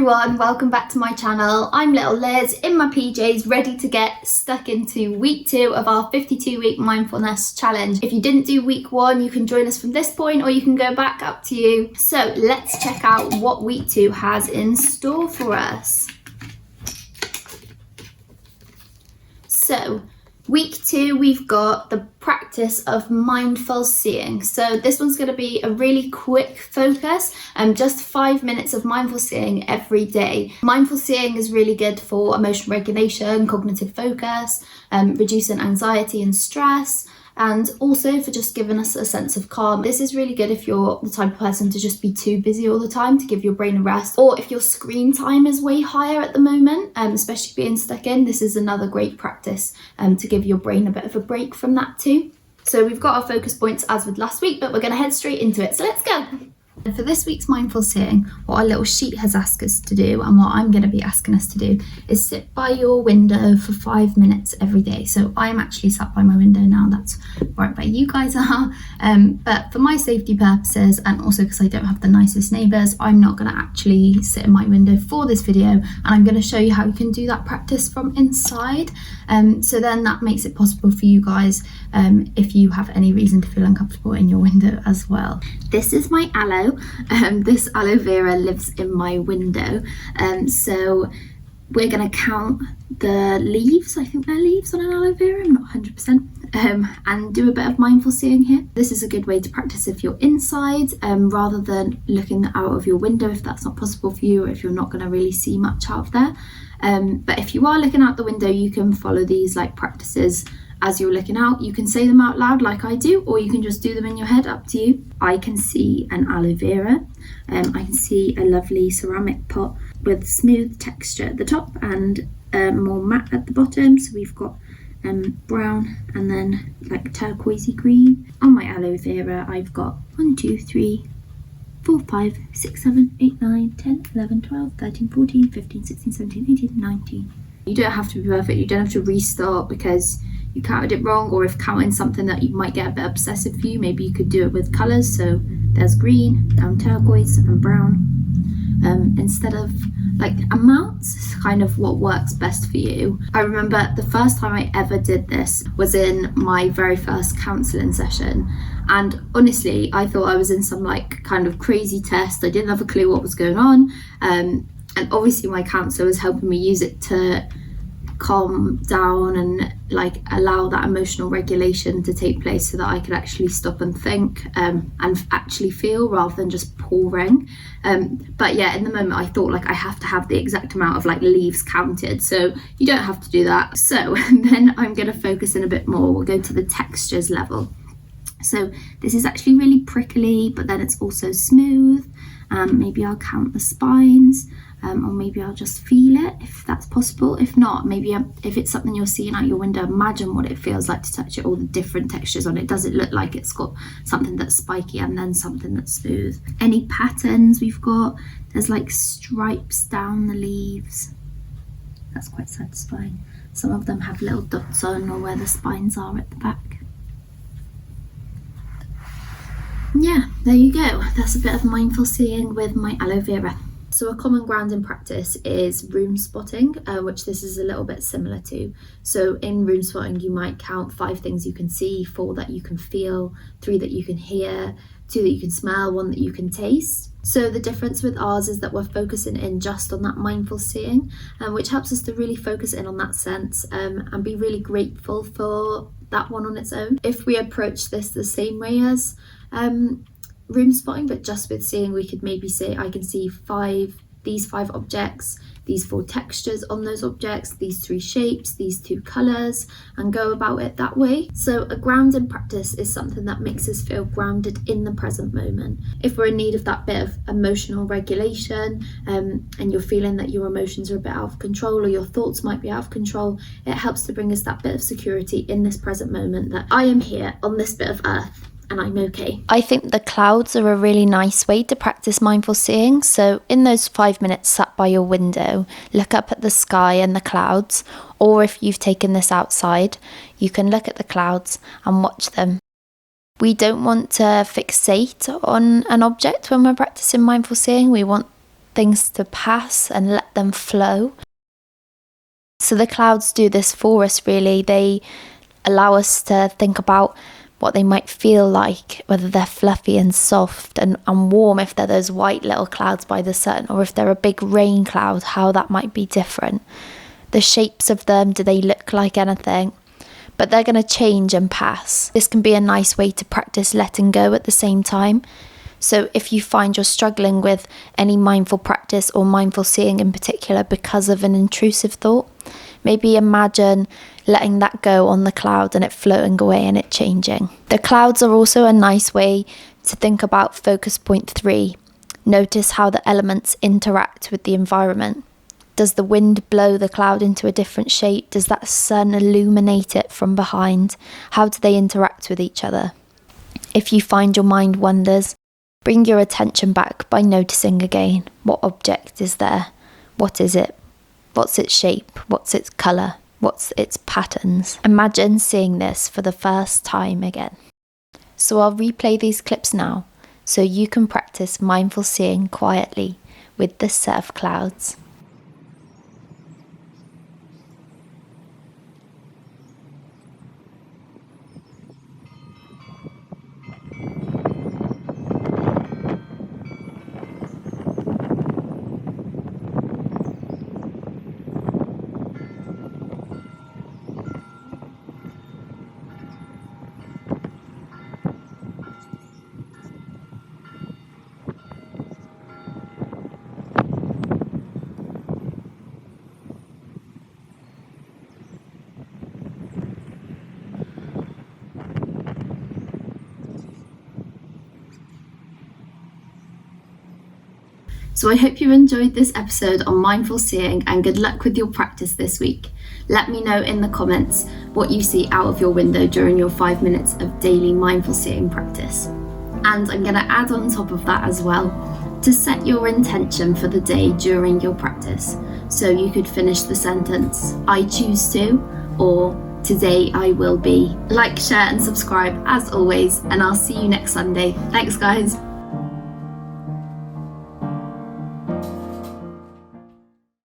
everyone, welcome back to my channel. I'm little Liz in my PJs, ready to get stuck into week 2 of our 52-week mindfulness challenge. If you didn't do week 1, you can join us from this point or you can go back, up to you. So let's check out what week 2 has in store for us. So week 2, we've got the practice of mindful seeing. So this one's going to be a really quick focus, just 5 minutes of mindful seeing every day. Mindful seeing is really good for emotional regulation, cognitive focus, reducing anxiety and stress, and also for just giving us a sense of calm. This is really good if you're the type of person to just be too busy all the time, to give your brain a rest, or if your screen time is way higher at the moment, especially being stuck in. This is another great practice to give your brain a bit of a break from that too. So we've got our focus points as with last week, but we're going to head straight into it. So let's go. And for this week's mindful seeing, what our little sheet has asked us to do, and what I'm going to be asking us to do, is sit by your window for 5 minutes every day. So I'm actually sat by my window now, that's right where you guys are. But for my safety purposes, and also because I don't have the nicest neighbours, I'm not going to actually sit in my window for this video, and I'm going to show you how you can do that practice from inside. So then that makes it possible for you guys if you have any reason to feel uncomfortable in your window as well. This is my aloe. This aloe vera lives in my window, so we're going to count the leaves. I think they're leaves on an aloe vera, I'm not 100%, and do a bit of mindful seeing here. This is a good way to practice if you're inside, rather than looking out of your window if that's not possible for you, or if you're not going to really see much out of there. But if you are looking out the window, you can follow these like practices as you're looking out. You can say them out loud like I do, or you can just do them in your head, up to you. I can see an aloe vera. I can see a lovely ceramic pot with smooth texture at the top and more matte at the bottom. So we've got brown and then like turquoisey green. On my aloe vera, I've got 1, 2, 3, 4, 5, 6, 7, 8, 9, 10, 11, 12, 13, 14, 15, 16, 17, 18, 19. You don't have to be perfect. You don't have to restart because you counted it wrong, or if counting something that you might get a bit obsessive for you, maybe you could do it with colours. So there's green, turquoise and brown. Instead of like amounts, it's kind of what works best for you. I remember the first time I ever did this was in my very first counselling session, and honestly I thought I was in some like kind of crazy test. I didn't have a clue what was going on, and obviously my counsellor was helping me use it to calm down and like allow that emotional regulation to take place, so that I could actually stop and think and actually feel, rather than just pouring. But yeah, in the moment I thought like I have to have the exact amount of like leaves counted, so you don't have to do that. So then I'm going to focus in a bit more. We'll go to the textures level. So this is actually really prickly, but then it's also smooth. Maybe I'll count the spines, or maybe I'll just feel it if that's possible. If not, maybe if it's something you're seeing out your window, imagine what it feels like to touch it, all the different textures on it. Does it look like it's got something that's spiky and then something that's smooth? Any patterns we've got? There's like stripes down the leaves. That's quite satisfying. Some of them have little dots on, or where the spines are at the back. Yeah, there you go. That's a bit of mindful seeing with my aloe vera. So a common ground in practice is room spotting, which this is a little bit similar to. So in room spotting, you might count 5 things you can see, 4 that you can feel, 3 that you can hear, 2 that you can smell, 1 that you can taste. So the difference with ours is that we're focusing in just on that mindful seeing, which helps us to really focus in on that sense, and be really grateful for that one on its own. If we approach this the same way as room spotting, but just with seeing, we could maybe say I can see these 5 objects, these 4 textures on those objects, these 3 shapes, these 2 colours, and go about it that way. So a grounding practice is something that makes us feel grounded in the present moment. If we're in need of that bit of emotional regulation, and you're feeling that your emotions are a bit out of control, or your thoughts might be out of control, it helps to bring us that bit of security in this present moment, that I am here on this bit of earth and I'm okay. I think the clouds are a really nice way to practice mindful seeing. So in those 5 minutes sat by your window, look up at the sky and the clouds, or if you've taken this outside, you can look at the clouds and watch them. We don't want to fixate on an object when we're practicing mindful seeing. We want things to pass and let them flow. So the clouds do this for us, really. They allow us to think about what they might feel like, whether they're fluffy and soft and warm if they're those white little clouds by the sun, or if they're a big rain cloud, how that might be different. The shapes of them, do they look like anything? But they're going to change and pass. This can be a nice way to practice letting go at the same time. So if you find you're struggling with any mindful practice or mindful seeing in particular because of an intrusive thought, maybe imagine letting that go on the cloud and it floating away and it changing. The clouds are also a nice way to think about focus point 3. Notice how the elements interact with the environment. Does the wind blow the cloud into a different shape? Does that sun illuminate it from behind? How do they interact with each other? If you find your mind wanders, bring your attention back by noticing again. What object is there? What is it? What's its shape? What's its colour? What's its patterns? Imagine seeing this for the first time again. So I'll replay these clips now so you can practice mindful seeing quietly with this set of clouds. So I hope you enjoyed this episode on mindful seeing, and good luck with your practice this week. Let me know in the comments what you see out of your window during your 5 minutes of daily mindful seeing practice. And I'm going to add on top of that as well to set your intention for the day during your practice. So you could finish the sentence, I choose to, or today I will be. Like, share and subscribe as always, and I'll see you next Sunday. Thanks guys.